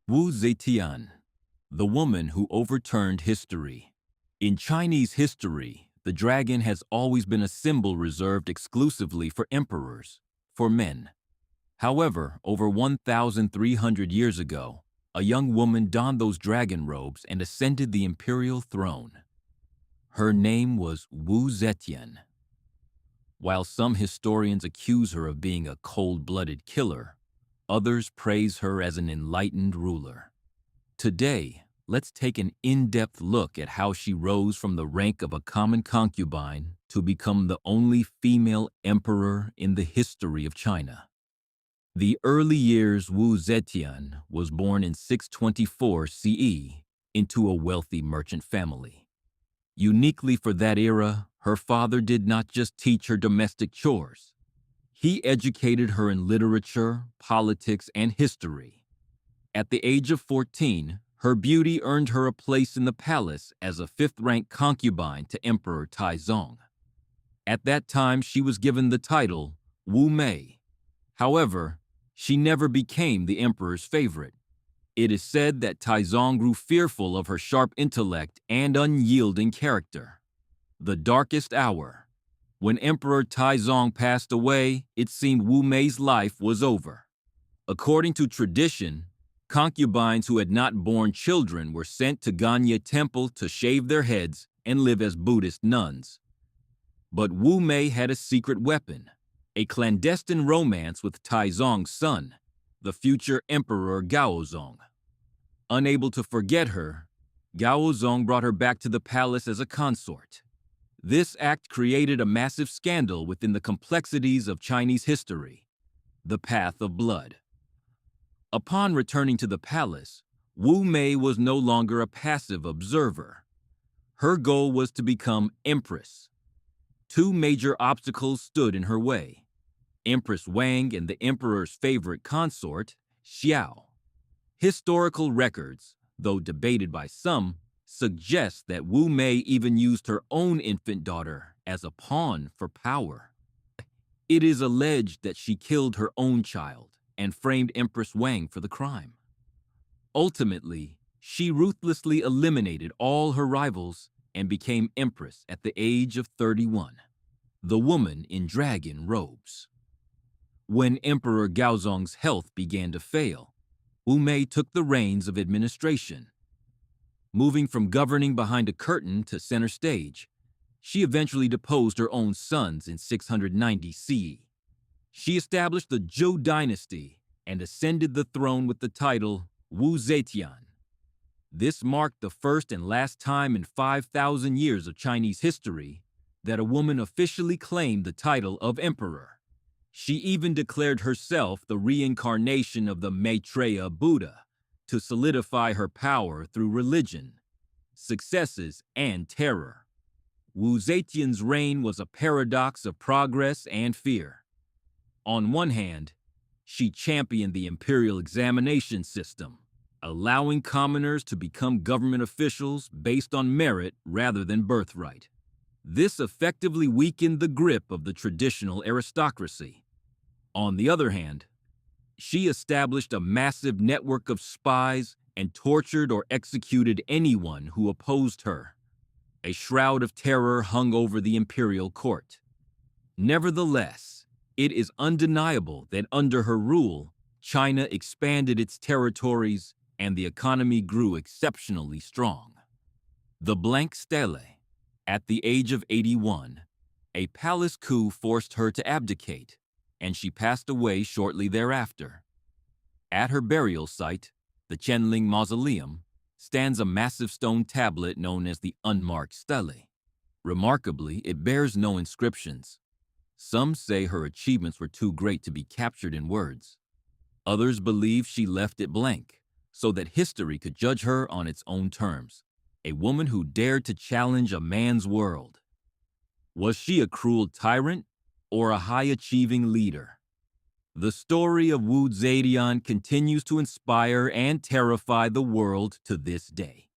Wu Zetian, the woman who overturned history. In Chinese history, the dragon has always been a symbol reserved exclusively for emperors, for men. However, over 1,300 years ago, a young woman donned those dragon robes and ascended the imperial throne. Her name was Wu Zetian. While some historians accuse her of being a cold-blooded killer, others praise her as an enlightened ruler. Today, let's take an in-depth look at how she rose from the rank of a common concubine to become the only female emperor in the history of China. The early years Wu Zetian was born in 624 CE into a wealthy merchant family. Uniquely for that era, her father did not just teach her domestic chores. He educated her in literature, politics, and history. At the age of 14, her beauty earned her a place in the palace as a fifth-rank concubine to Emperor Taizong. At that time, she was given the title Wu Mei. However, she never became the emperor's favorite. It is said that Taizong grew fearful of her sharp intellect and unyielding character. The darkest hour. When Emperor Taizong passed away, it seemed Wu Mei's life was over. According to tradition, concubines who had not borne children were sent to Ganye Temple to shave their heads and live as Buddhist nuns. But Wu Mei had a secret weapon, a clandestine romance with Taizong's son, the future Emperor Gaozong. Unable to forget her, Gaozong brought her back to the palace as a consort. This act created a massive scandal within the complexities of Chinese history, the path of blood. Upon returning to the palace, Wu Mei was no longer a passive observer. Her goal was to become empress. Two major obstacles stood in her way: Empress Wang and the emperor's favorite consort, Xiao. Historical records, though debated by some, suggest that Wu Mei even used her own infant daughter as a pawn for power. It is alleged that she killed her own child and framed Empress Wang for the crime. Ultimately, she ruthlessly eliminated all her rivals and became empress at the age of 31, the woman in dragon robes. When Emperor Gaozong's health began to fail, Wu Mei took the reins of administration. Moving from governing behind a curtain to center stage, she eventually deposed her own sons in 690 CE. She established the Zhou Dynasty and ascended the throne with the title Wu Zetian. This marked the first and last time in 5,000 years of Chinese history that a woman officially claimed the title of emperor. She even declared herself the reincarnation of the Maitreya Buddha to solidify her power through religion, successes, and terror. Wu Zetian's reign was a paradox of progress and fear. On one hand, she championed the imperial examination system, allowing commoners to become government officials based on merit rather than birthright. This effectively weakened the grip of the traditional aristocracy. On the other hand, she established a massive network of spies and tortured or executed anyone who opposed her. A shroud of terror hung over the Imperial Court. Nevertheless, it is undeniable that under her rule, China expanded its territories and the economy grew exceptionally strong. The blank stele. At the age of 81, a palace coup forced her to abdicate, and she passed away shortly thereafter. At her burial site, the Qianling Mausoleum, stands a massive stone tablet known as the Unmarked Stele. Remarkably, it bears no inscriptions. Some say her achievements were too great to be captured in words. Others believe she left it blank, so that history could judge her on its own terms. A woman who dared to challenge a man's world. Was she a cruel tyrant or a high-achieving leader? The story of Wu Zetian continues to inspire and terrify the world to this day.